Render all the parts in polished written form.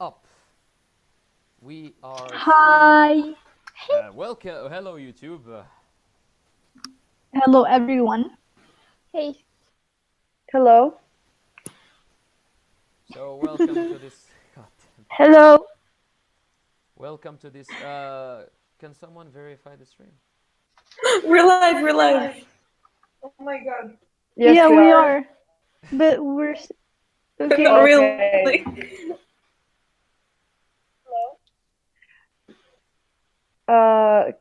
up. We are streaming. Hi. Welcome. Hello, YouTube. Hello, everyone. Hey, Hello. So, welcome to this. God damn. hello. Welcome to this. Can someone verify the stream? We're live, we're live. Oh my god. Yes, Yeah, we we are. are. But okay. Not Okay. really.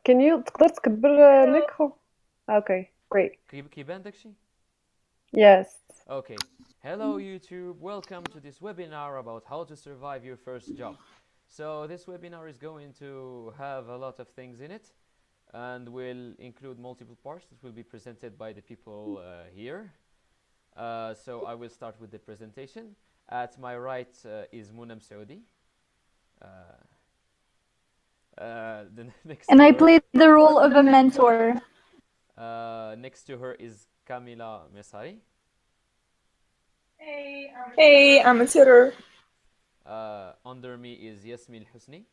Can you تقدر تكبر الميكرو? Okay, great. كيبان داكشي؟ Yes. Okay. Hello, YouTube. Welcome to this webinar about how to survive your first job. So, this webinar is going to have a lot of things in it and will include multiple parts that will be presented by the people here. So, I will start with the presentation. At my right is Munam Saudi. The next And to I her, played the role of a mentor. next to her is Kamila Mesari. Hey, I'm a tutor. Under me is Yasmin Husni.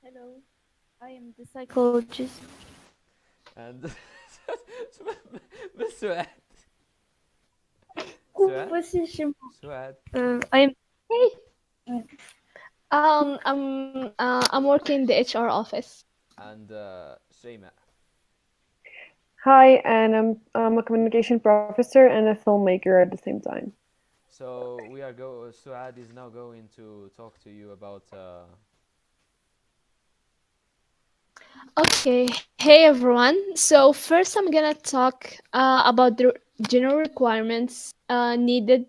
Hello, I am the psychologist. And Suad. Suad. Position. Suad. I am. Hey. I'm working in the HR office. And Shayma. Hi, and I'm a communication professor and a filmmaker at the same time. So Suad is now going to talk to you about. Okay. Hey everyone. So first, I'm gonna talk about the general requirements needed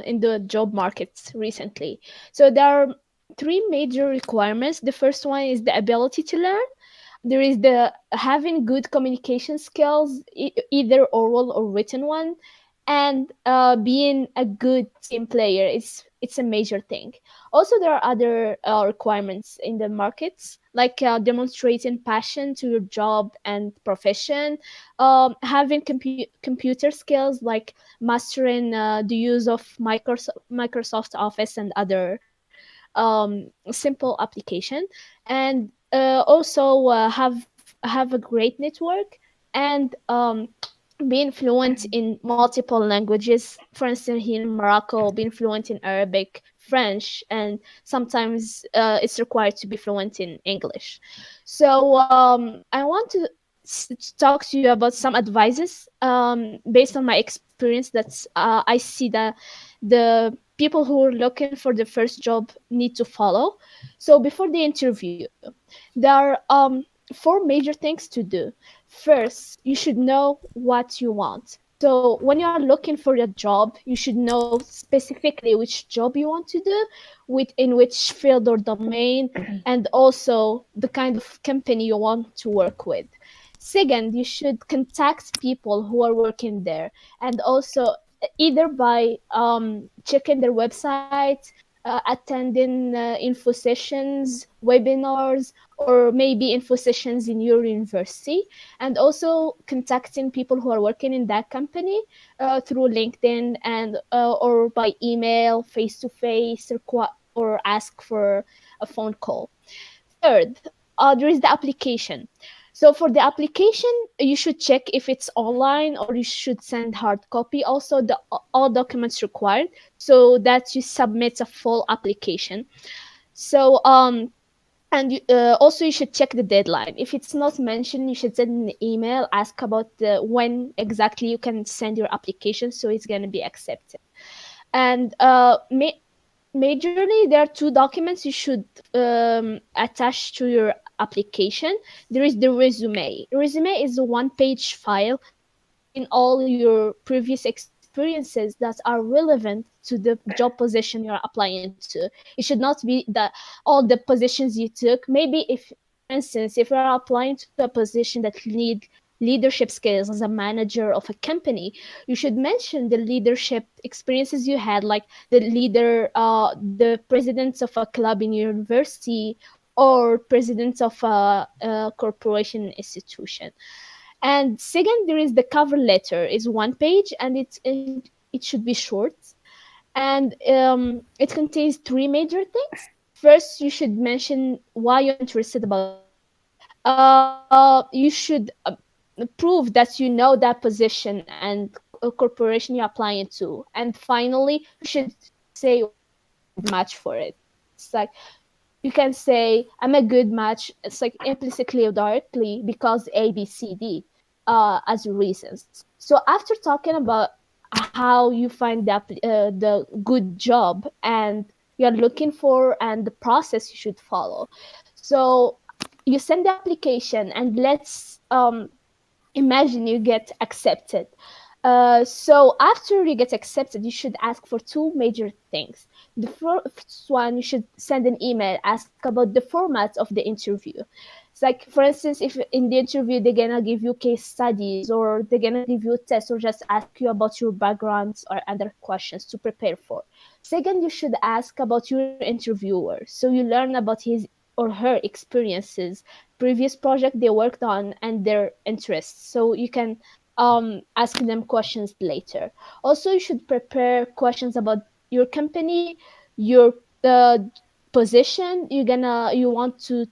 in the job market recently. So there are three major requirements. The first one is the ability to learn. There is the having good communication skills, either oral or written one, and being a good team player. It's a major thing. Also, there are other requirements in the markets, like demonstrating passion to your job and profession, having computer skills, like mastering the use of Microsoft Office and other simple application, and also have a great network, and being fluent in multiple languages. For instance, here in Morocco, being fluent in Arabic, French, and sometimes it's required to be fluent in English. So I want to talk to you about some advices based on my experience. That I see that the people who are looking for the first job need to follow. So before the interview, there are four major things to do. First, you should know what you want. So when you are looking for a job, you should know specifically which job you want to do, in which field or domain, and also the kind of company you want to work with. Second, you should contact people who are working there, and also either by checking their website, attending info sessions, webinars, or maybe info sessions in your university, and also contacting people who are working in that company through LinkedIn and or by email, face to face, or ask for a phone call. Third, there is the application. So for the application, you should check if it's online or you should send hard copy. Also, the all documents required so that you submit a full application. So and also you should check the deadline. If it's not mentioned, you should send an email, ask about when exactly you can send your application, so it's going to be accepted. And majorly, there are two documents you should attach to your application. There is the resume. Resume is a one-page file in all your previous experiences that are relevant to the job position you're applying to. It should not be that all the positions you took. Maybe if, for instance, if you're applying to a position that need leadership skills as a manager of a company, you should mention the leadership experiences you had, like the presidents of a club in university or presidents of a corporation institution. And second, there is the cover letter. Is one page, and it should be short. and it contains three major things. First, you should mention why you're interested about the job. You should prove that you know that position and corporation you're applying to. And finally, you should say why you're a good match for it. It's like you can say I'm a good match. It's like implicitly or directly because A, B, C, D, as reasons. So after talking about how you find the good job and you're looking for and the process you should follow, so you send the application and let's imagine you get accepted. So after you get accepted, you should ask for two major things. The first one, you should send an email, ask about the format of the interview. It's like, for instance, if in the interview they're gonna give you case studies or they're gonna give you tests or just ask you about your backgrounds or other questions to prepare for. Second, you should ask about your interviewer, so you learn about his or her experiences, previous project they worked on, and their interests, so you can ask them questions later. Also, you should prepare questions about your company, your uh, position you want to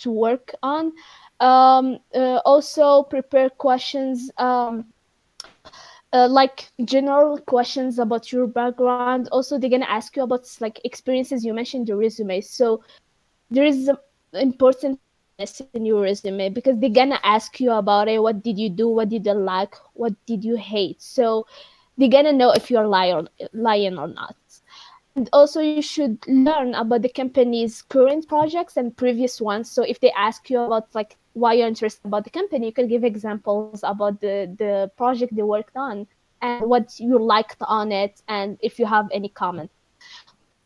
work on. Also prepare questions like general questions about your background. Also, they're gonna ask you about like experiences you mentioned in your resume. So there is an important thing in your resume because they're gonna ask you about it. What did you do? What did you like? What did you hate? So they're gonna know if you're lying or not. And also, you should learn about the company's current projects and previous ones. So if they ask you about like why you're interested about the company, you can give examples about the project they worked on and what you liked on it, and if you have any comment.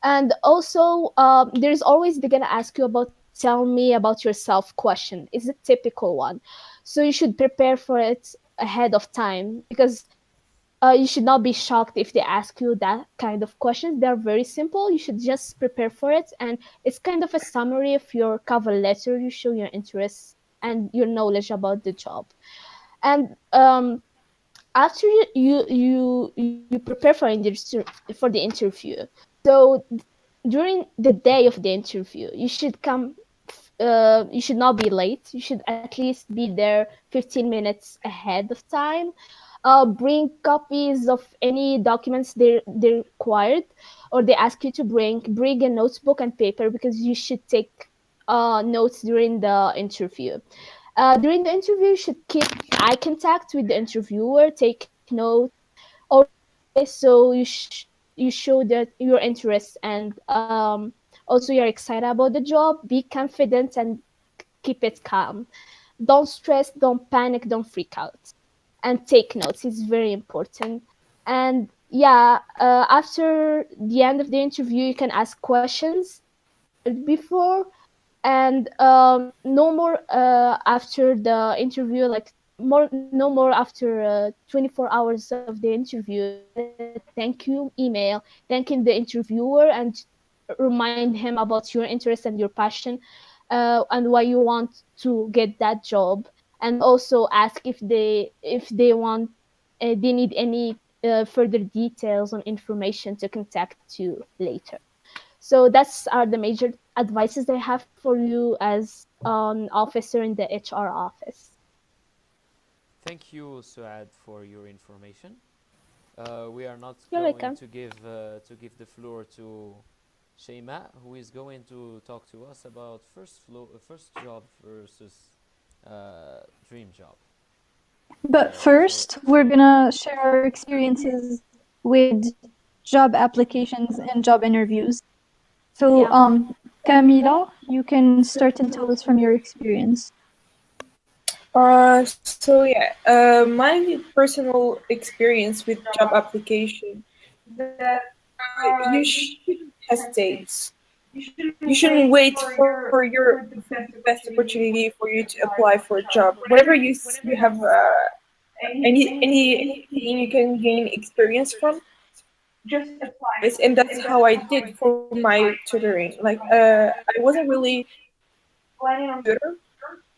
And also, there's always they're gonna ask you about tell me about yourself question. It's a typical one, so you should prepare for it ahead of time because you should not be shocked if they ask you that kind of questions. They're very simple. You should just prepare for it, and it's kind of a summary of your cover letter. You show your interests and your knowledge about the job, and after you prepare for the interview. So during the day of the interview, you should come. You should not be late. You should at least be there 15 minutes ahead of time. Bring copies of any documents they required, or they ask you to bring a notebook and paper because you should take notes during the interview. During the interview, you should keep eye contact with the interviewer, take notes, always, so you show that your interest and also you're excited about the job. Be confident and keep it calm. Don't stress, don't panic, don't freak out, and take notes. It's very important. And yeah, after the end of the interview, you can ask questions before, and no more after the interview, like no more after 24 hours of the interview. Thank you email thanking the interviewer and remind him about your interest and your passion, and why you want to get that job, and also ask if they want they need any further details or information to contact you later. So that's are the major advices I have for you as an officer in the HR office. Thank you, Suad, for your information. We are not You're going welcome. to give the floor to Shayma, who is going to talk to us about first job versus dream job. But So first, we're gonna share our experiences with job applications and job interviews. So, Yeah. Camila, you can start and tell us from your experience. My personal experience with job application that you shouldn't hesitate. You shouldn't wait for the best opportunity for you to apply for a job. Whenever you have anything you can gain experience from, just apply it. And that's how I did for my tutoring. I wasn't really planning on tutor,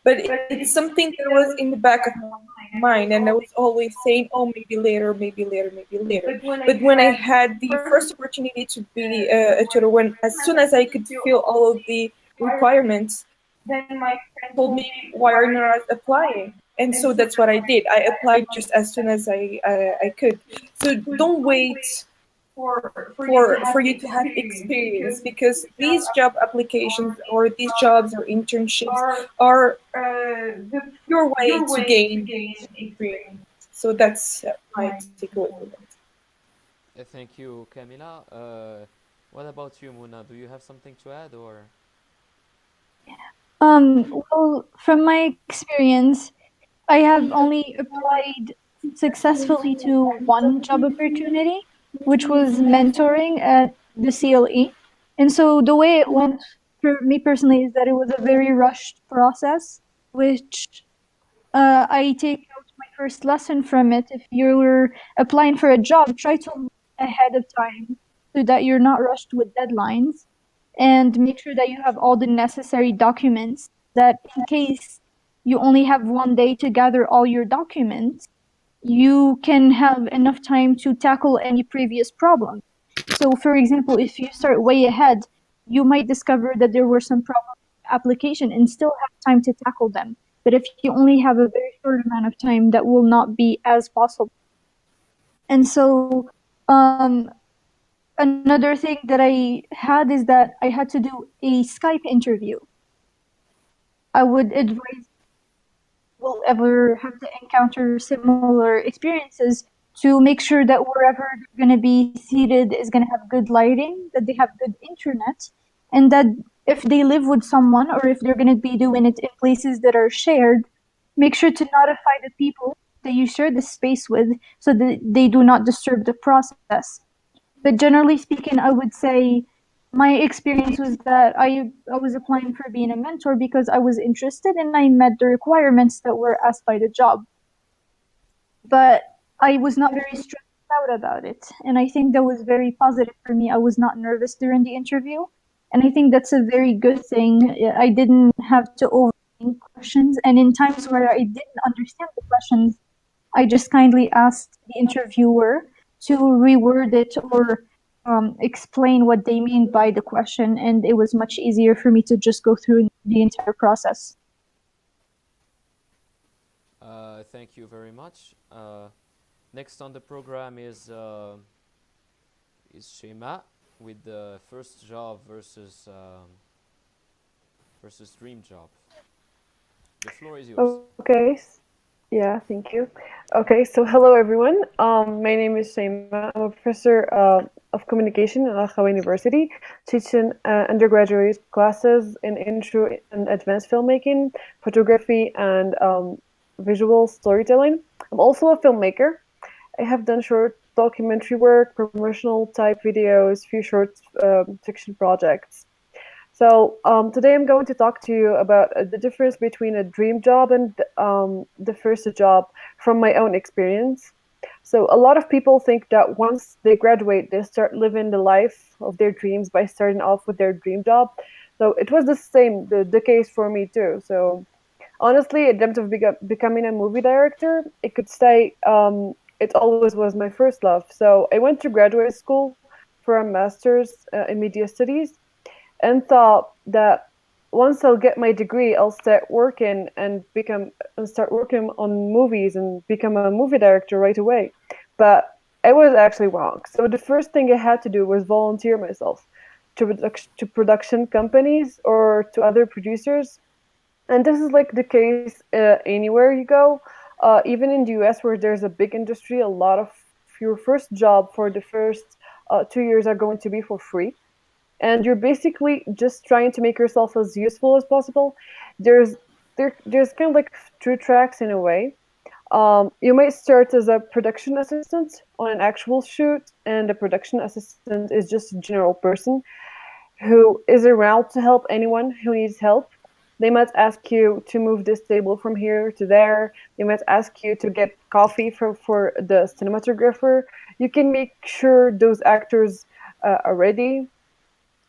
but it's something that was in the back of my mind, and I was always saying, "Oh, maybe later, maybe later, maybe later." But when I had the first opportunity to be a tutor, when as soon as I could feel all of the requirements, then my friend told me, "Why are you not applying?" And so that's what I did. I applied just as soon as I could. So don't wait for you to have experience, because these job applications or these jobs or internships are your way to gain experience. So that's my takeaway from that. Thank you, Camila. What about you, Muna? Do you have something to add, or? Well, from my experience, I have only applied successfully to one job opportunity, which was mentoring at the CLE. And so the way it went for me personally is that it was a very rushed process, which I take out my first lesson from it. If you're applying for a job, try to look ahead of time so that you're not rushed with deadlines, and make sure that you have all the necessary documents, that in case you only have one day to gather all your documents, you can have enough time to tackle any previous problem. So, for example, if you start way ahead, you might discover that there were some problems with the application and still have time to tackle them. But if you only have a very short amount of time, that will not be as possible. And so, another thing that I had is that I had to do a Skype interview. I would advise will ever have to encounter similar experiences to make sure that wherever they're going to be seated is going to have good lighting, that they have good internet, and that if they live with someone or if they're going to be doing it in places that are shared, make sure to notify the people that you share the space with so that they do not disturb the process. But generally speaking, I would say my experience was that I was applying for being a mentor because I was interested and I met the requirements that were asked by the job. But I was not very stressed out about it. And I think that was very positive for me. I was not nervous during the interview. And I think that's a very good thing. I didn't have to overthink questions. And in times where I didn't understand the questions, I just kindly asked the interviewer to reword it or explain what they mean by the question, and it was much easier for me to just go through the entire process. Thank you very much. Next on the program is Shema with the first job versus dream job. The floor is yours. Okay. Yeah, thank you. Okay, so hello everyone. My name is Shema. I'm a professor of communication at Al Khawa University, teaching undergraduate classes in intro and advanced filmmaking, photography, and visual storytelling. I'm also a filmmaker. I have done short documentary work, promotional type videos, few short fiction projects. So today I'm going to talk to you about the difference between a dream job and the first job from my own experience. So a lot of people think that once they graduate, they start living the life of their dreams by starting off with their dream job. So it was the same, the case for me too. So honestly, I dreamt of becoming a movie director. I could say it always was my first love. So I went to graduate school for a master's in media studies, and thought that once I'll get my degree, I'll start working and start working on movies and become a movie director right away. But I was actually wrong. So the first thing I had to do was volunteer myself to production companies or to other producers. And this is like the case anywhere you go. Even in the US, where there's a big industry, a lot of your first job for the first 2 years are going to be for free. And you're basically just trying to make yourself as useful as possible. There's kind of like two tracks in a way. You might start as a production assistant on an actual shoot, and a production assistant is just a general person who is around to help anyone who needs help. They might ask you to move this table from here to there. They might ask you to get coffee for the cinematographer. You can make sure those actors are ready.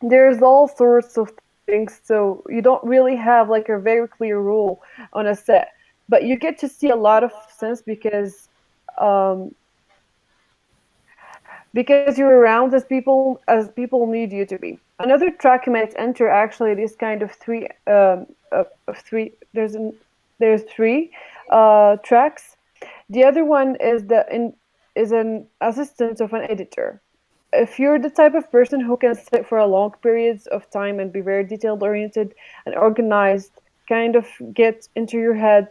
There's all sorts of things, so you don't really have like a very clear rule on a set. But you get to see a lot of sense um, because you're around as people need you to be. Another track you might enter actually this kind of three. There's three tracks. The other one is an assistant of an editor. If you're the type of person who can sit for a long periods of time and be very detailed oriented and organized, kind of get into your head,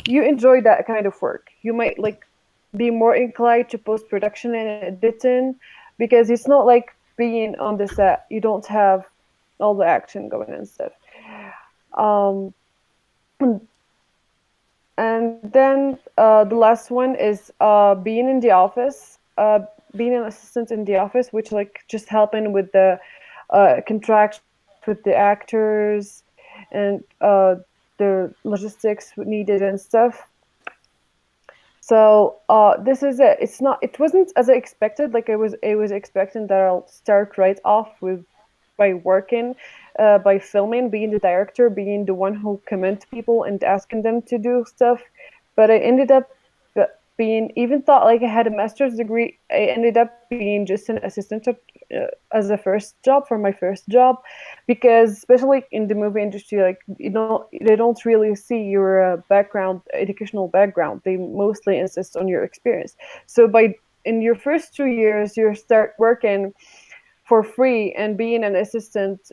you enjoy that kind of work. You might like be more inclined to post production and editing because it's not like being on the set. You don't have all the action going and stuff. Um, and then the last one is being in the office, being an assistant in the office, which like just helping with the contract with the actors and the logistics needed and stuff. So this is it. It wasn't as I expected. Like I was expecting that I'll start right off by working, by filming, being the director, being the one who comment people and asking them to do stuff. But I ended up being, even thought like I had a master's degree. I ended up being just an assistant as a first job for my first job, because especially in the movie industry, like they don't really see your educational background. They mostly insist on your experience. So in your first 2 years, you start working for free and being an assistant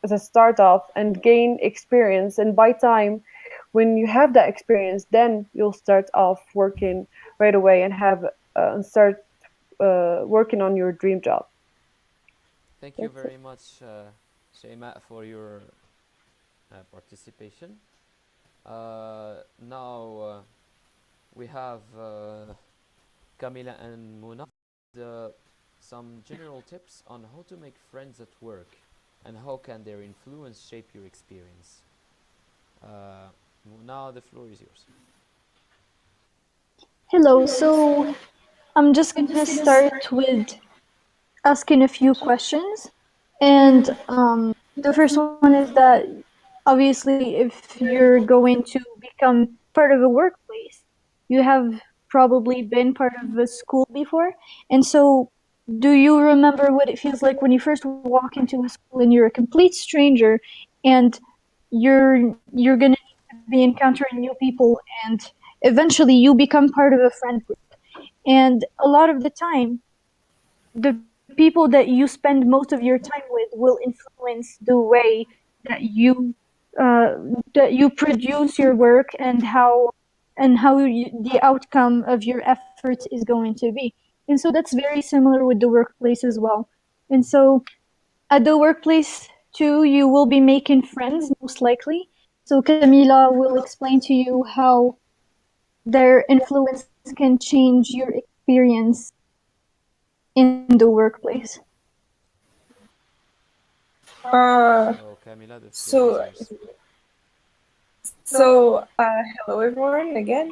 as a start off and gain experience. And by time when you have that experience, then you'll start off working right away and start working on your dream job. Thank you very much, Shayma, for your participation. Now we have Camila and Muna. Some general tips on how to make friends at work and how can their influence shape your experience. Now the floor is yours. Hello, so I'm just gonna start with asking a few questions. And the first one is that obviously, if you're going to become part of a workplace, you have probably been part of a school before. And so, do you remember what it feels like when you first walk into a school and you're a complete stranger and you're gonna be encountering new people, and eventually you become part of a friend group. And a lot of the time, the people that you spend most of your time with will influence the way that you produce your work and the outcome of your efforts is going to be. And so that's very similar with the workplace as well. And so at the workplace too, you will be making friends most likely. So Camila will explain to you how their influence can change your experience in the workplace. So Camila, the floor So, is yours. hello everyone again.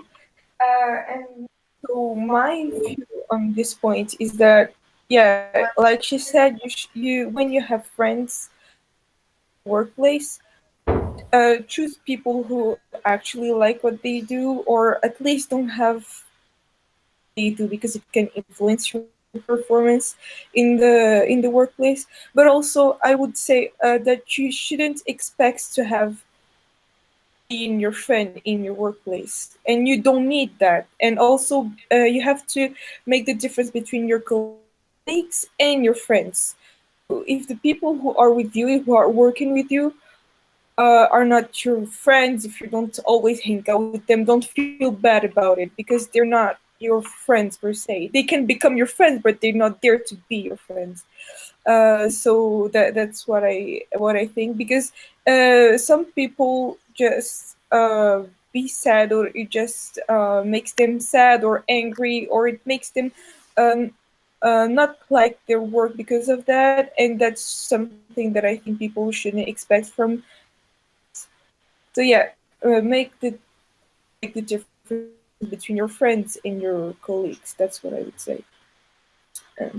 And so my view on this point is that, yeah, like she said, you when you have friends, workplace, choose people who actually like what they do, or at least don't have they do, because it can influence your performance in the workplace. But also, I would say that you shouldn't expect to have being your friend in your workplace, and you don't need that. And also you have to make the difference between your colleagues and your friends. If the people who are with you, who are working with you, are not your friends, if you don't always hang out with them, don't feel bad about it, because they're not your friends per se. They can become your friends, but they're not there to be your friends. So that's what I think, because some people just be sad, or it just makes them sad or angry, or it makes them um, not like their work because of that, and that's something that I think people shouldn't expect from. So yeah, make the difference between your friends and your colleagues. That's what I would say.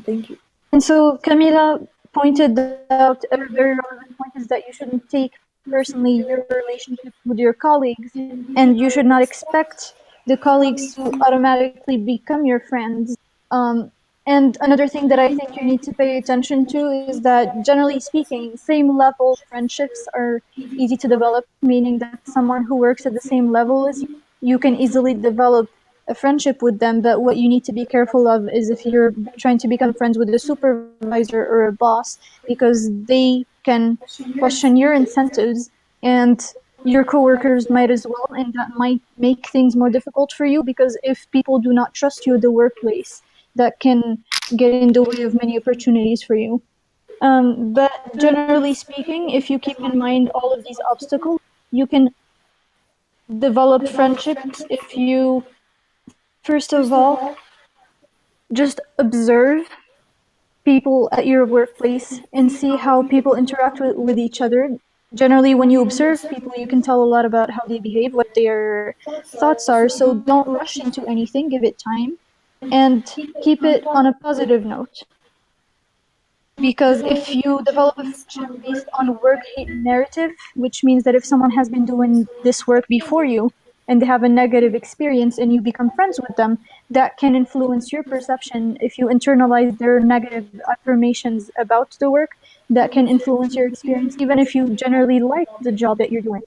Thank you. And so, Camila, pointed out a very relevant point is that you shouldn't take personally your relationship with your colleagues, and you should not expect the colleagues to automatically become your friends. And another thing that I think you need to pay attention to is that, generally speaking, same level friendships are easy to develop, meaning that someone who works at the same level as you can easily develop a friendship with them. But what you need to be careful of is if you're trying to become friends with a supervisor or a boss, because they can question your incentives, and your coworkers might as well, and that might make things more difficult for you, because if people do not trust you at the workplace, that can get in the way of many opportunities for you. But generally speaking, if you keep in mind all of these obstacles, you can develop friendships if you, first of all, just observe people at your workplace and see how people interact with each other. Generally, when you observe people, you can tell a lot about how they behave, what their thoughts are. So don't rush into anything, give it time, and keep it on a positive note. Because if you develop a friendship based on work hate narrative, which means that if someone has been doing this work before you and they have a negative experience and you become friends with them, that can influence your perception. If you internalize their negative affirmations about the work, that can influence your experience, even if you generally like the job that you're doing.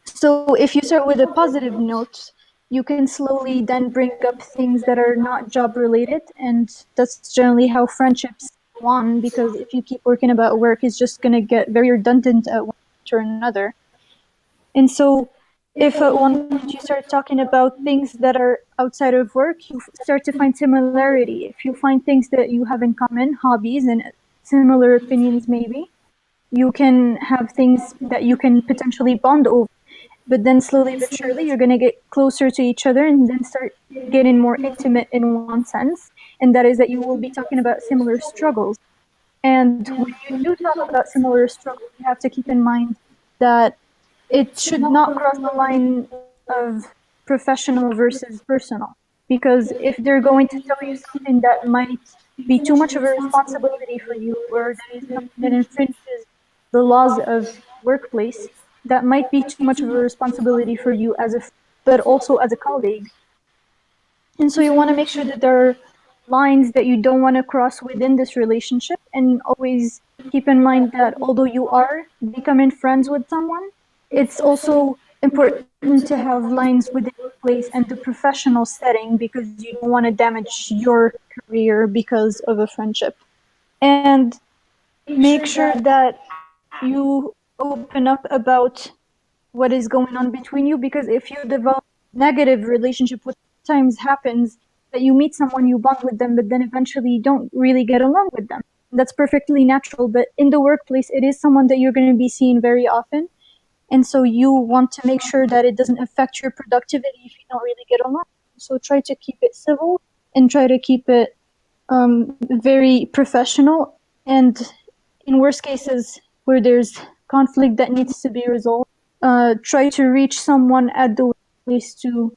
So if you start with a positive note, you can slowly then bring up things that are not job related, and that's generally how friendships go on, because if you keep working about work, it's just going to get very redundant at one point or another. And so if at one point you start talking about things that are outside of work, you start to find similarity. If you find things that you have in common, hobbies and similar opinions maybe, you can have things that you can potentially bond over. But then slowly but surely, you're going to get closer to each other and then start getting more intimate in one sense. And that is that you will be talking about similar struggles. And when you do talk about similar struggles, you have to keep in mind that it should not cross the line of professional versus personal. Because if they're going to tell you something that might be too much of a responsibility for you, or that is something that infringes the laws of workplace, that might be too much of a responsibility for you but also as a colleague. And so you want to make sure that there are lines that you don't want to cross within this relationship, and always keep in mind that although you are becoming friends with someone, it's also important to have lines within the place and the professional setting, because you don't want to damage your career because of a friendship. And make sure that you open up about what is going on between you, because if you develop negative relationship, what times happens that you meet someone, you bond with them, but then eventually you don't really get along with them. That's perfectly natural, but in the workplace, it is someone that you're going to be seeing very often. And so you want to make sure that it doesn't affect your productivity if you don't really get along. So try to keep it civil and try to keep it very professional. And in worst cases where there's conflict that needs to be resolved, try to reach someone at the workplace to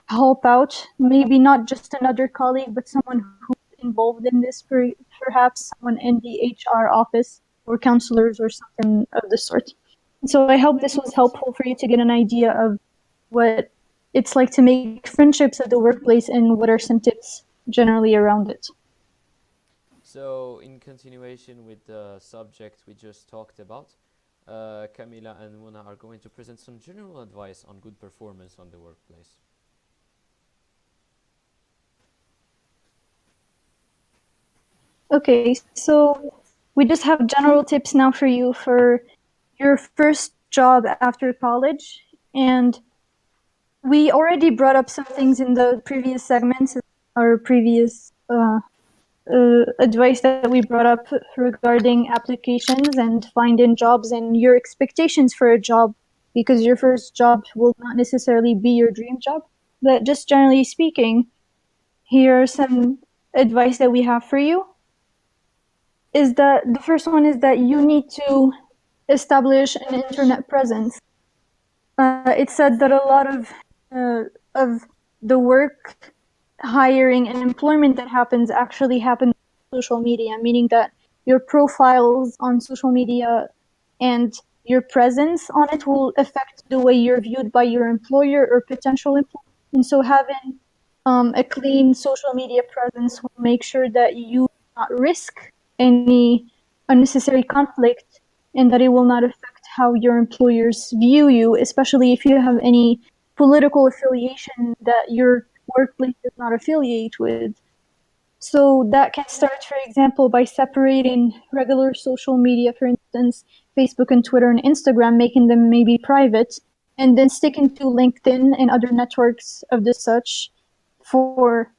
help out. Maybe not just another colleague, but someone who's involved in this, perhaps someone in the HR office or counselors or something of the sort. So I hope this was helpful for you to get an idea of what it's like to make friendships at the workplace and what are some tips generally around it. So, in continuation with the subject we just talked about, Camila and Muna are going to present some general advice on good performance on the workplace. Okay, so we just have general tips now for you for your first job after college. And we already brought up some things in the previous segments, or previous advice that we brought up regarding applications and finding jobs and your expectations for a job, because your first job will not necessarily be your dream job. But just generally speaking, here are some advice that we have for you. Is that the first one is that you need to establish an internet presence. It's said that a lot of the work, hiring, and employment that happens actually happens on social media, meaning that your profiles on social media and your presence on it will affect the way you're viewed by your employer or potential employer. And so having a clean social media presence will make sure that you do not risk any unnecessary conflict and that it will not affect how your employers view you, especially if you have any political affiliation that your workplace does not affiliate with. So that can start, for example, by separating regular social media, for instance, Facebook and Twitter and Instagram, making them maybe private, and then sticking to LinkedIn and other networks of the such for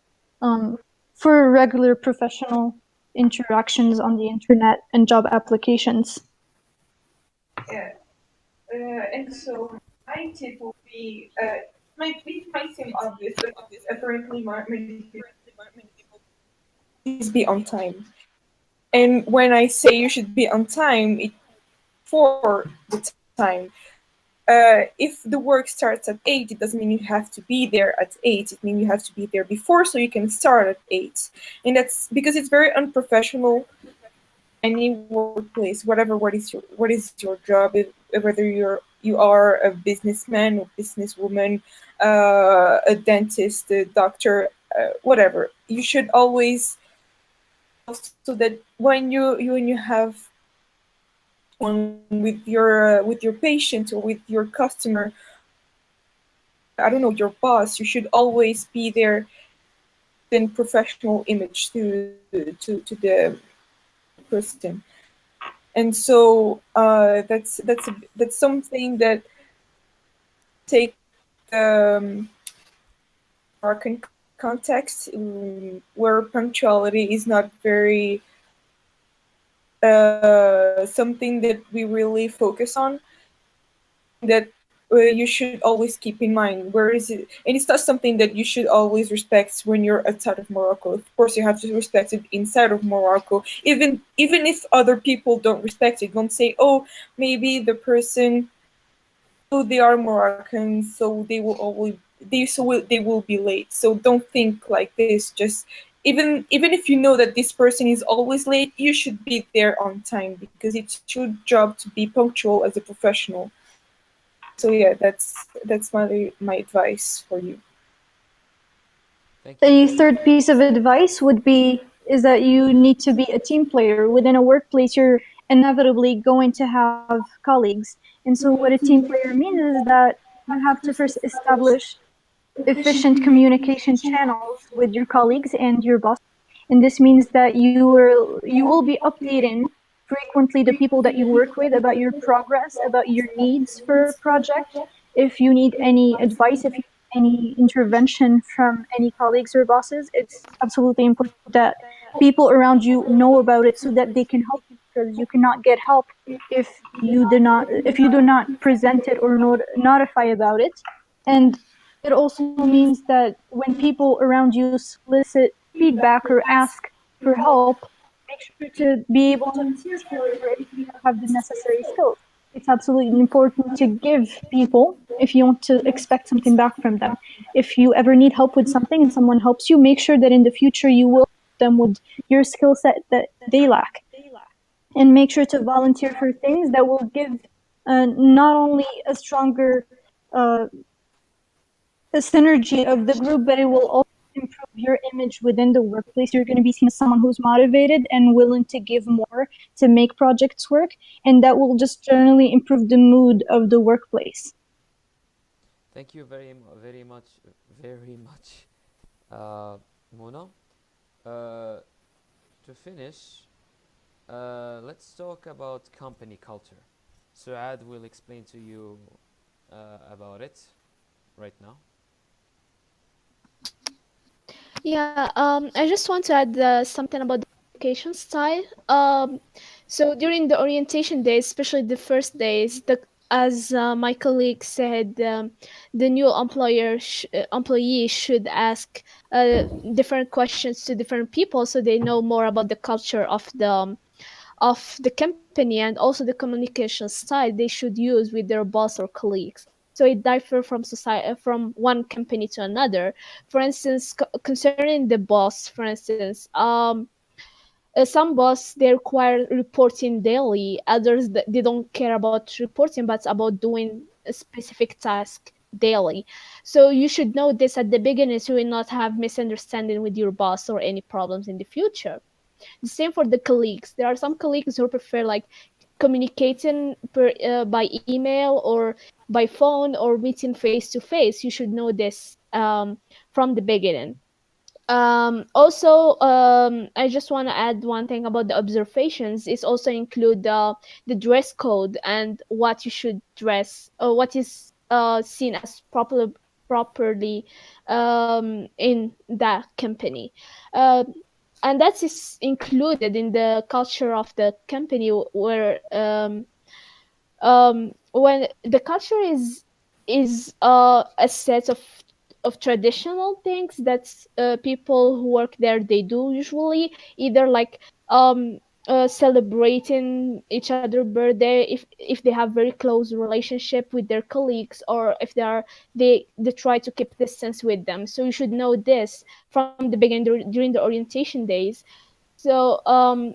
regular professional interactions on the internet and job applications. Yeah. And so my tip would be, it might seem obvious, but apparently many people is be on time. And when I say you should be on time, it's for the time. If the work starts at 8, it doesn't mean you have to be there at 8. It means you have to be there before so you can start at 8. And that's because it's very unprofessional. Any workplace, whatever, what is your job, whether you are a businessman or businesswoman, a dentist, a doctor, whatever, you should always, so that when you have one with your patient or with your customer, I don't know, your boss, you should always be there in professional image to the person. And so that's something that take our context, where punctuality is not very something that we really focus on, that you should always keep in mind. Where is it? And it's not something that you should always respect when you're outside of Morocco. Of course, you have to respect it inside of Morocco. Even if other people don't respect it, don't say, oh, maybe the person, oh, they are Moroccans, so they will be late. So don't think like this. Just even if you know that this person is always late, you should be there on time, because it's your job to be punctual as a professional. So yeah, that's my advice for you. Thank you. A third piece of advice would be is that you need to be a team player. Within a workplace, you're inevitably going to have colleagues. And so what a team player means is that you have to first establish efficient communication channels with your colleagues and your boss. And this means that you will be updating frequently the people that you work with about your progress, about your needs for a project. If you need any advice, if you need any intervention from any colleagues or bosses, it's absolutely important that people around you know about it so that they can help you, because you cannot get help if you do not present it or notify about it. And it also means that when people around you solicit feedback or ask for help, make sure to be able to answer if you have the necessary skills. It's absolutely important to give people if you want to expect something back from them. If you ever need help with something and someone helps you, make sure that in the future you will help them with your skill set that they lack. And make sure to volunteer for things that will give not only a stronger the synergy of the group, but it will also improve your image within the workplace. You're going to be seen as someone who's motivated and willing to give more to make projects work, and that will just generally improve the mood of the workplace. Thank you very much, Mona. To finish, let's talk about company culture. Suad will explain to you about it right now. Yeah, I just want to add something about the education style. So during the orientation days, especially the first days, as my colleague said, the new employee should ask different questions to different people so they know more about the culture of the company, and also the communication style they should use with their boss or colleagues. So it differs from society, from one company to another. For instance, concerning the boss, for instance, some boss they require reporting daily. Others they don't care about reporting, but about doing a specific task daily. So you should know this at the beginning, so you will not have misunderstanding with your boss or any problems in the future. The same for the colleagues. There are some colleagues who prefer like communicating by email or by phone or meeting face to face. You should know this from the beginning. Also, I just want to add one thing about the observations. It's also include the dress code and what you should dress, or what is seen as properly in that company. Uh, and that is included in the culture of the company, where when the culture is a set of traditional things that people who work there they do usually, either like celebrating each other birthday if they have very close relationship with their colleagues, or if they try to keep distance with them. So you should know this from the beginning during the orientation days. So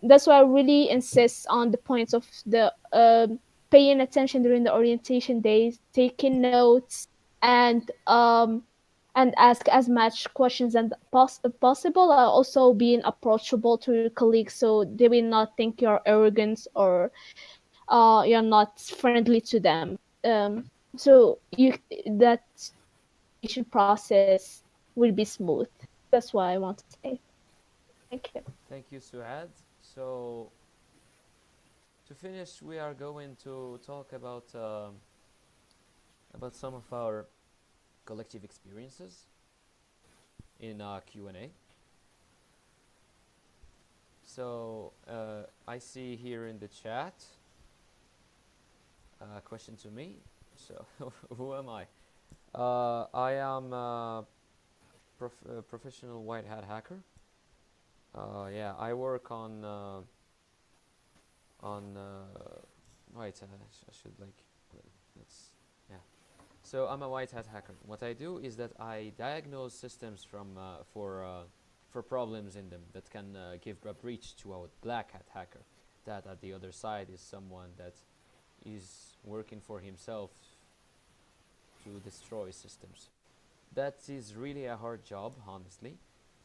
that's why I really insist on the points of the paying attention during the orientation days, taking notes, and ask as much questions as possible. Also being approachable to your colleagues, so they will not think you're arrogant or you're not friendly to them. So that orientation process will be smooth. That's what I want to say. Thank you. Thank you, Suad. So, to finish, we are going to talk about some of our collective experiences in Q&A. So, I see here in the chat a question to me. So, who am I? I am a professional white hat hacker. Yeah, I work on wait, I should like let's yeah. So I'm a white hat hacker. What I do is that I diagnose systems for problems in them that can give a breach to a black hat hacker. That at the other side is someone that is working for himself to destroy systems. That is really a hard job, honestly,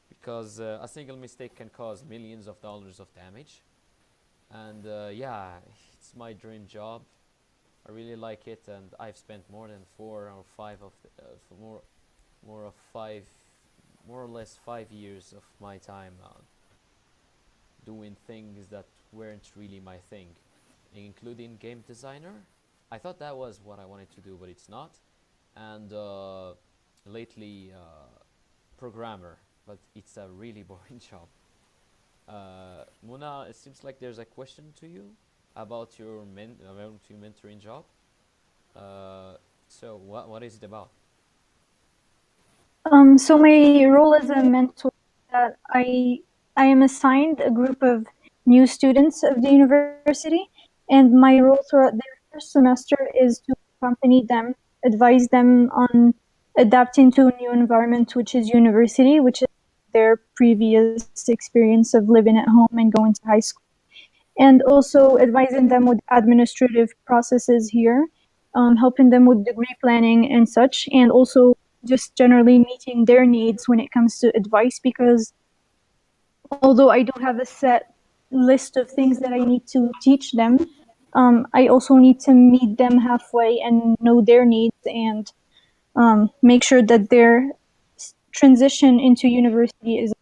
because a single mistake can cause millions of dollars of damage. And yeah, it's my dream job. I really like it, and I've spent more than 4 or 5 of more or less 5 years of my time doing things that weren't really my thing, including game designer. I thought that was what I wanted to do, but it's not. And lately, programmer, but it's a really boring job. Muna, it seems like there's a question to you about your mentoring job. So what is it about? So my role as a mentor, that I am assigned a group of new students of the university, and my role throughout their first semester is to accompany them, advise them on adapting to a new environment, which is university, which is their previous experience of living at home and going to high school, and also advising them with administrative processes here, helping them with degree planning and such, and also just generally meeting their needs when it comes to advice, because although I don't have a set list of things that I need to teach them, I also need to meet them halfway and know their needs, and make sure that their transition into university is.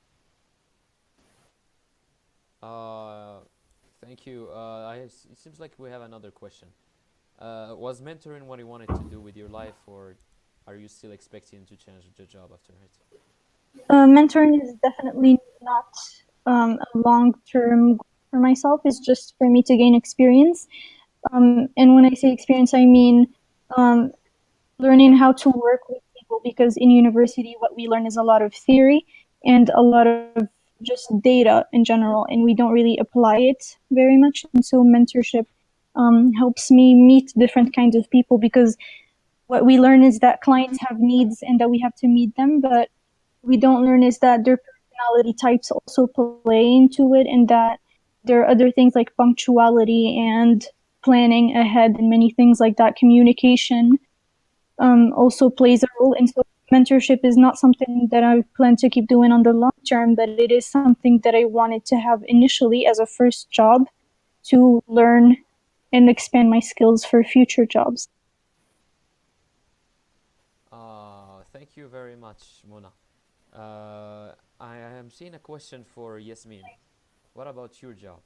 Thank you. It seems like we have another question. Was mentoring what you wanted to do with your life, or are you still expecting to change the job after it? Mentoring is definitely not a long-term goal for myself. It's just for me to gain experience. And when I say experience, I mean learning how to work with people, because in university, what we learn is a lot of theory and a lot of just data in general, and we don't really apply it very much. And so mentorship helps me meet different kinds of people, because what we learn is that clients have needs and that we have to meet them, but we don't learn is that their personality types also play into it, and that there are other things like punctuality and planning ahead and many things like that. Communication also plays a role. And so mentorship is not something that I plan to keep doing on the long term, but it is something that I wanted to have initially as a first job to learn and expand my skills for future jobs. Thank you very much, Mona. I am seeing a question for Yasmin. What about your job?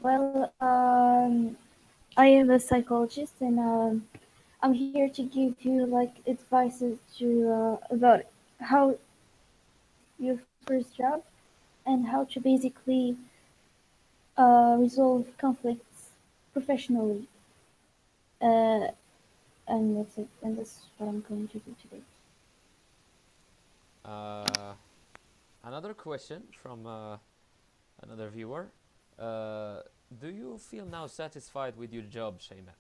Well, I am a psychologist, and I'm here to give you like advices to about how your first job and how to basically resolve conflicts professionally. Uh, and that's it. And that's what I'm going to do today. Another question from another viewer. Do you feel now satisfied with your job, Shayma?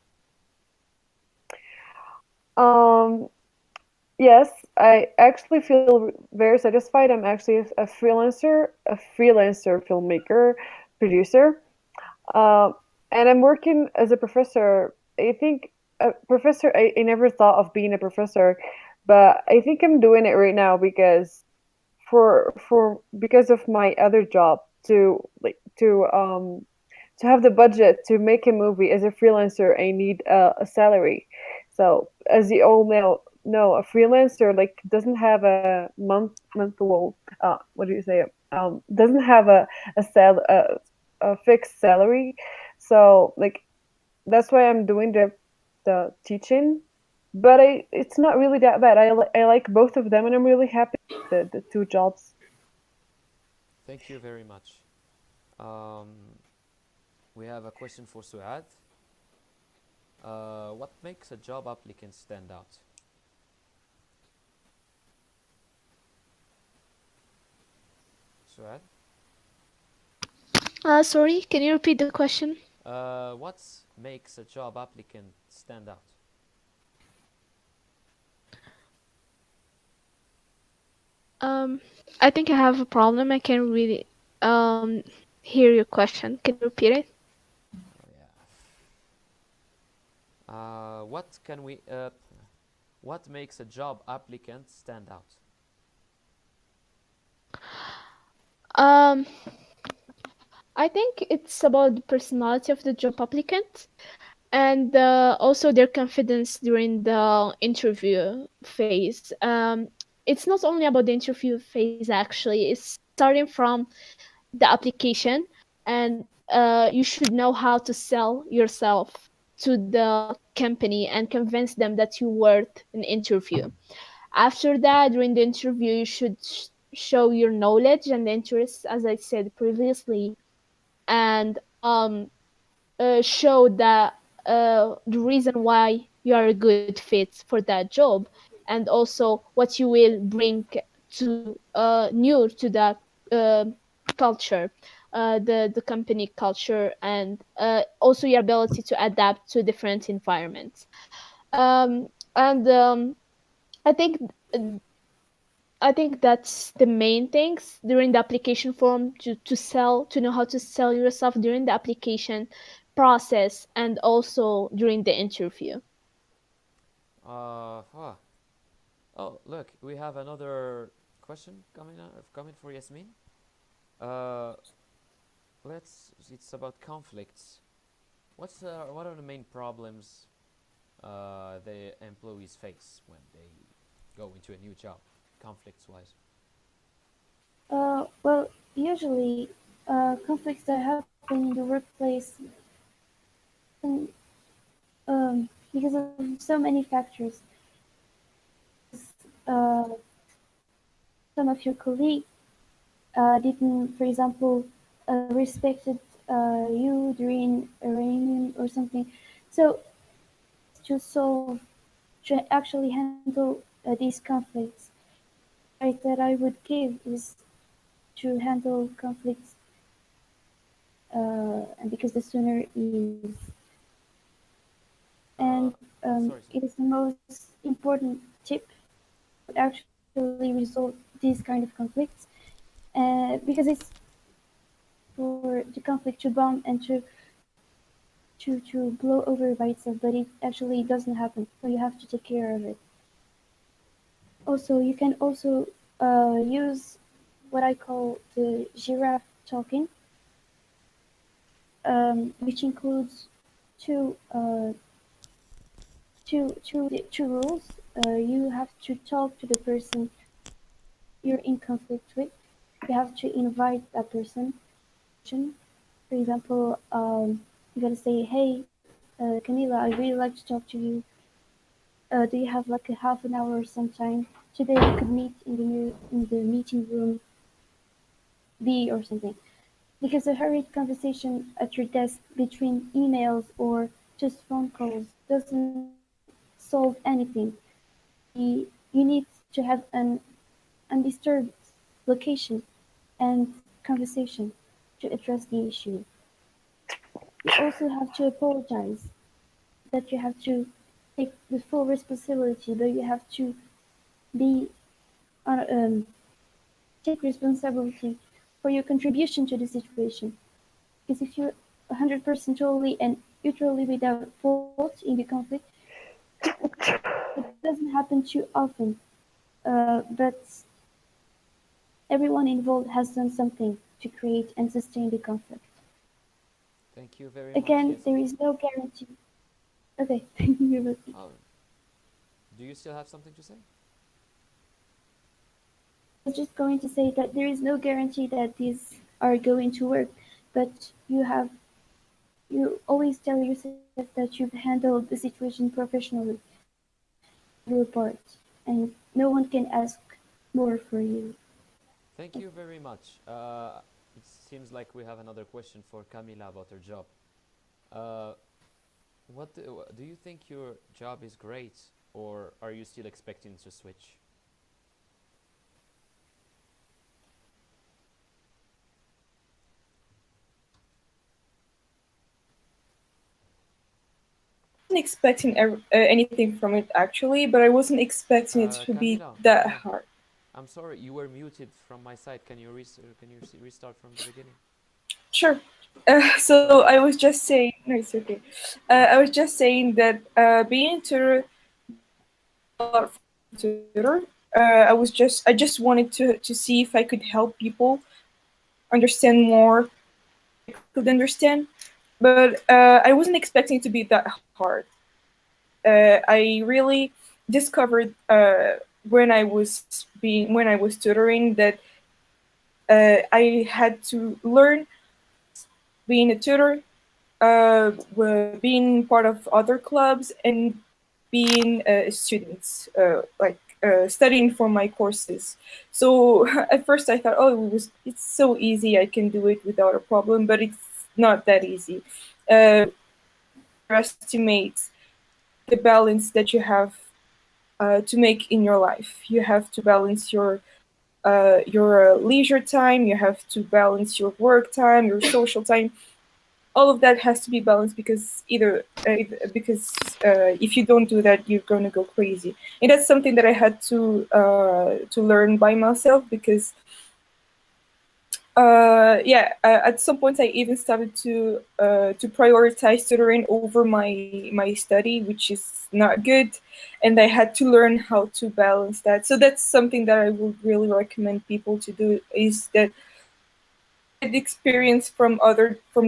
Yes, I actually feel very satisfied. I'm actually a freelancer filmmaker, producer, uh, and I'm working as a professor. I think a professor. I never thought of being a professor, but I think I'm doing it right now because because of my other job to have the budget to make a movie as a freelancer. I need a salary. So as you all know, a freelancer like doesn't have a monthly what do you say, doesn't have a fixed salary. So like that's why I'm doing the teaching, but it's not really that bad. I like both of them, and I'm really happy with the two jobs. Thank you very much. Um, we have a question for Suad. What makes a job applicant stand out? Suad? Sorry, can you repeat the question? What makes a job applicant stand out? I think I have a problem. I can't really hear your question. Can you repeat it? Oh, yeah. What makes a job applicant stand out? Um, I think it's about the personality of the job applicant and also their confidence during the interview phase. It's not only about the interview phase, actually, it's starting from the application, and you should know how to sell yourself to the company and convince them that you're worth an interview. After that, during the interview, you should show your knowledge and interest, as I said previously, and show that the reason why you are a good fit for that job, and also what you will bring to new to that uh, culture, the company culture, and also your ability to adapt to different environments. And I think I think that's the main things during the application form, to know how to sell yourself during the application process and also during the interview. Uh, ah. Oh, look, we have another question coming for Yasmin. Uh, It's about conflicts. What are the main problems the employees face when they go into a new job, conflicts wise? Well, usually conflicts that happen in the workplace, and, because of so many factors. Uh, some of your colleagues didn't, for example, respected you during a reunion or something. So to solve, to actually handle these conflicts, advice that I would give is to handle conflicts, and because the sooner is, and Sorry, it is the most important tip to actually resolve these kind of conflicts, because it's for the conflict to bomb and to blow over by itself, but it actually doesn't happen. So you have to take care of it. Also, you can also use what I call the giraffe talking, which includes two two rules. You have to talk to the person you're in conflict with. You have to invite that person. For example, you gotta say, "Hey, Camila, I really like to talk to you. Do you have like a half an hour or some time today? We could meet in the meeting room B or something." Because a hurried conversation at your desk between emails or just phone calls doesn't solve anything. You need to have an undisturbed location and conversation to address the issue. You also have to apologize, that you have to take the full responsibility, but you have to be take responsibility for your contribution to the situation. Because if you're 100% totally and utterly without fault in the conflict, it doesn't happen too often. But everyone involved has done something to create and sustain the conflict. Thank you very much. Again, Yes. there is no guarantee. Okay, you're welcome. Oh, do you still have something to say? I was just going to say that there is no guarantee that these are going to work, but you always tell yourself that you've handled the situation professionally, your part, and no one can ask more for you. Thank you very much. It seems like we have another question for Camila about her job. Uh, do you think your job is great, or are you still expecting to switch? Wasn't expecting anything from it actually, but I wasn't expecting it to be Camila, that Camila, hard. I'm sorry, you were muted from my side. Can you restart from the beginning? Sure. So I was just saying, no, it's okay. I was just saying that being a tutor, a lot from tutor. I just wanted to see if I could help people understand more, could understand, but I wasn't expecting it to be that hard. I really discovered when I was tutoring that I had to learn being a tutor, being part of other clubs, and being a student, studying for my courses. So at first I thought, oh, it's so easy, I can do it without a problem, but it's not that easy. Underestimate the balance that you have to make in your life. You have to balance your leisure time. You have to balance your work time, your social time. All of that has to be balanced because if you don't do that, you're gonna go crazy. And that's something that I had to learn by myself because at some point I even started to prioritize tutoring over my study, which is not good, and I had to learn how to balance that. So that's something that I would really recommend people to do, is that the experience from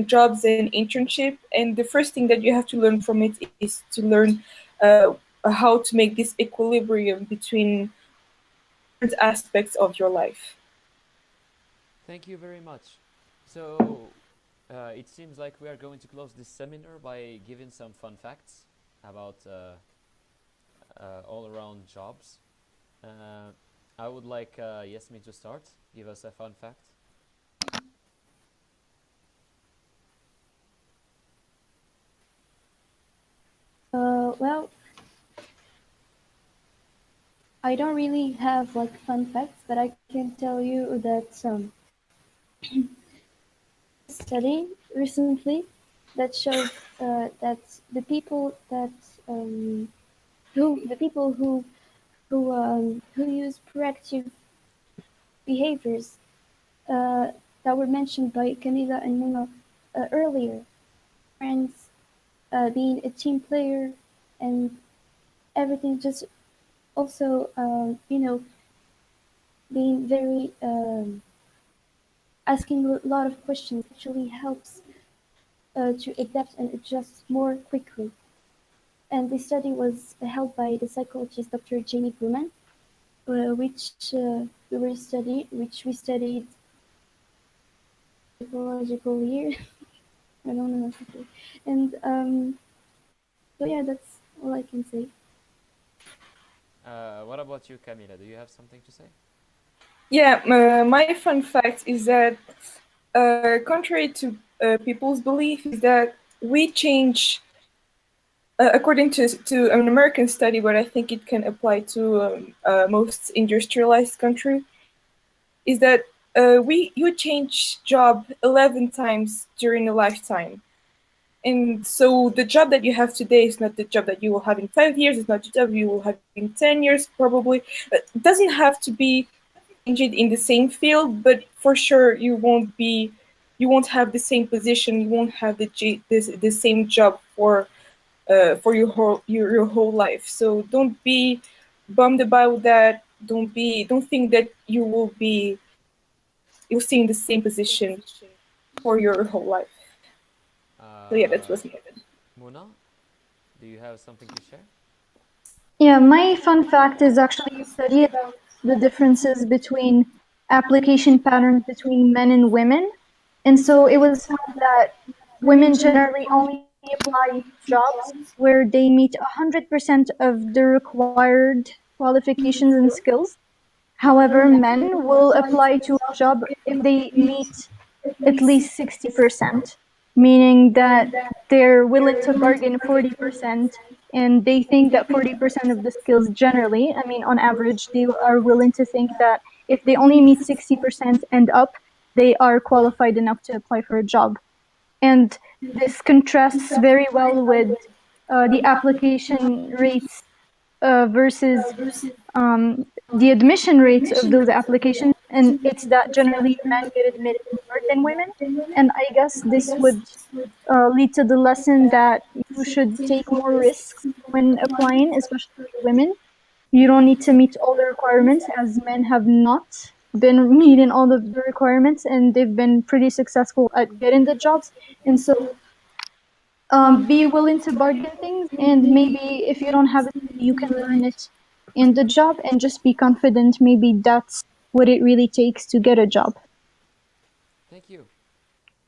jobs and internship, and the first thing that you have to learn from it is to learn how to make this equilibrium between different aspects of your life. Thank you very much. So, it seems like we are going to close this seminar by giving some fun facts about all around jobs. I would like Yasmin to start. Give us a fun fact. Well, I don't really have like fun facts, but I can tell you that study recently that showed that the people that the people who use proactive behaviors, uh, that were mentioned by Camila and Muna earlier. Friends, being a team player, and everything. Just also, being very asking a lot of questions actually helps to adapt and adjust more quickly. And the study was held by the psychologist Dr. Jamie Grumman, which we studied psychological year. I don't know what to say. And so yeah, that's all I can say. What about you, Camila? Do you have something to say? Yeah, my fun fact is that, contrary to people's belief, is that we change, according to an American study, but I think it can apply to most industrialized country, is that you change job 11 times during a lifetime. And so the job that you have today is not the job that you will have in 5 years, it's not the job you will have in 10 years, probably. It doesn't have to be changed in the same field, but for sure you won't have the same position, you won't have the same job for your whole life. So don't be bummed about that. Don't think that you'll stay in the same position for your whole life. So yeah, that Uh, was me. Muna, do you have something to share? Yeah, my fun fact is actually a study about the differences between application patterns between men and women. And so it was found that women generally only apply jobs where they meet 100% of the required qualifications and skills. However, men will apply to a job if they meet at least 60%, meaning that they're willing to bargain 40%, and they think that 40% of the skills generally, I mean, on average, they are willing to think that if they only meet 60% and up, they are qualified enough to apply for a job. And this contrasts very well with the application rates versus the admission rates of those applications, and it's that generally men get admitted more than women. And I guess this would lead to the lesson that you should take more risks when applying, especially for women. You don't need to meet all the requirements, as men have not been meeting all of the requirements, and they've been pretty successful at getting the jobs. And so be willing to bargain things, and maybe if you don't have it, you can learn it in the job and just be confident. Maybe that's what it really takes to get a job. Thank you.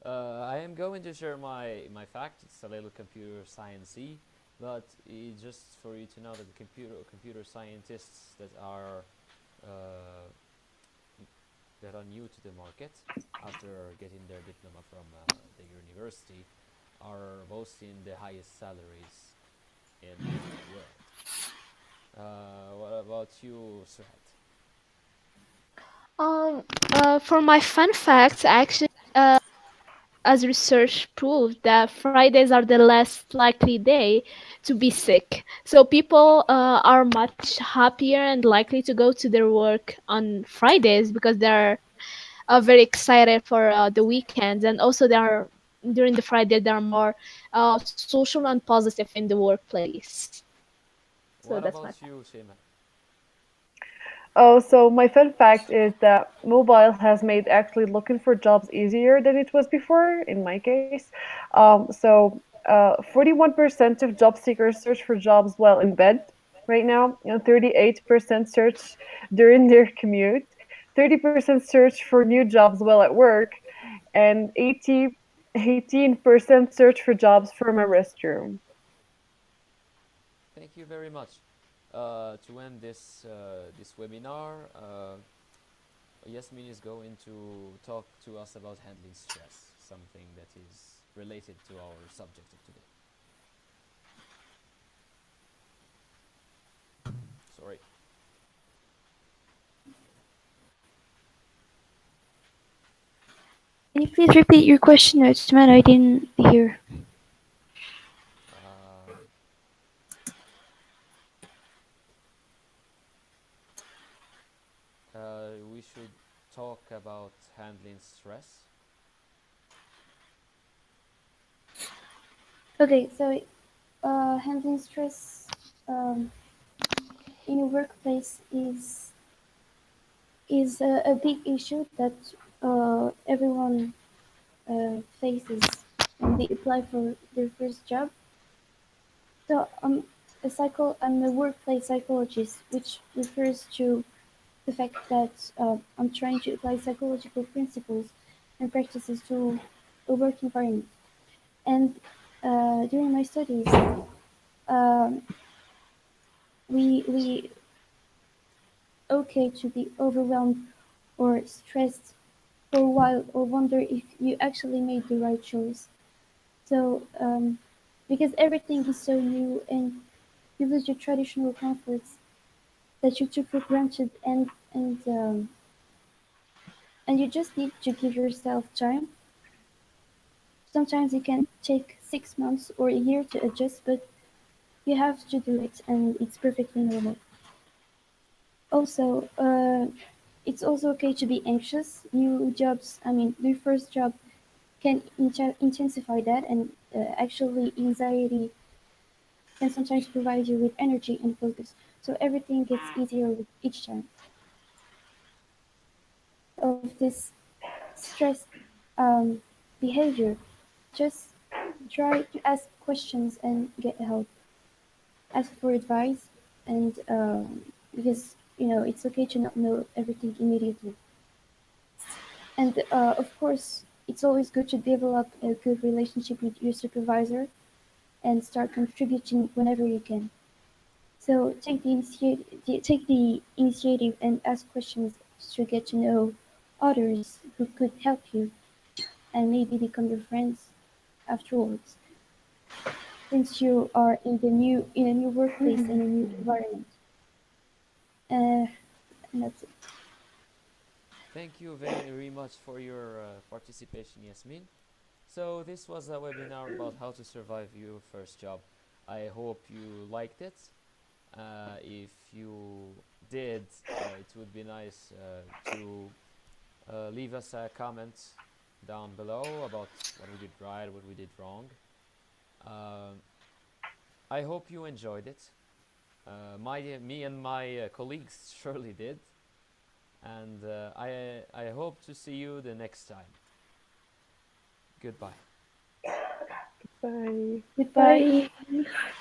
I am going to share my fact. It's a little computer sciencey, but just for you to know that the computer scientists uh, that are new to the market after getting their diploma from the university are boasting the highest salaries in the world. What about you, Suhat? For my fun facts, actually, as research proved that Fridays are the less likely day to be sick. So people are much happier and likely to go to their work on Fridays because they're very excited for the weekends, and also they are during the Friday they are more social and positive in the workplace. So What that's my about fact. you, Shema? Oh, so my fun fact is that mobile has made actually looking for jobs easier than it was before, in my case. 41% of job seekers search for jobs while in bed right now, 38% search during their commute, 30% search for new jobs while at work, and 18% search for jobs from a restroom. Thank you very much. To end this webinar, Yasmin is going to talk to us about handling stress, something that is related to our subject of today. Sorry. Can you please repeat your question, Uthman? I didn't hear. Um, we should talk about handling stress. Okay, so handling stress um, in a workplace is a big issue that everyone faces when they apply for their first job. So I'm a workplace psychologist, which refers to the fact that I'm trying to apply psychological principles and practices to a work environment. And during my studies, um, we okay to be overwhelmed or stressed for a while or wonder if you actually made the right choice. So because everything is so new and you lose your traditional comforts that you took for granted and you just need to give yourself time. Sometimes it can take 6 months or a year to adjust, but you have to do it, and it's perfectly normal. Also, it's also okay to be anxious. New jobs, I mean, your first job can intensify that, and actually, anxiety can sometimes provide you with energy and focus. So everything gets easier with each time. Of this stress um, behavior, just try to ask questions and get help. Ask for advice, and because it's okay to not know everything immediately. And of course, it's always good to develop a good relationship with your supervisor and start contributing whenever you can. So take the initiative and ask questions to get to know others who could help you and maybe become your friends afterwards, since you are in a new workplace in a new environment. Uh, and that's it. Thank you very much for your participation, Yasmin. So this was a webinar about how to survive your first job. I hope you liked it. If you did, it would be nice to leave us a comment down below about what we did right, what we did wrong. Um I hope you enjoyed it. Me and my colleagues surely did, and I hope to see you the next time. Goodbye. Bye. Goodbye. Bye.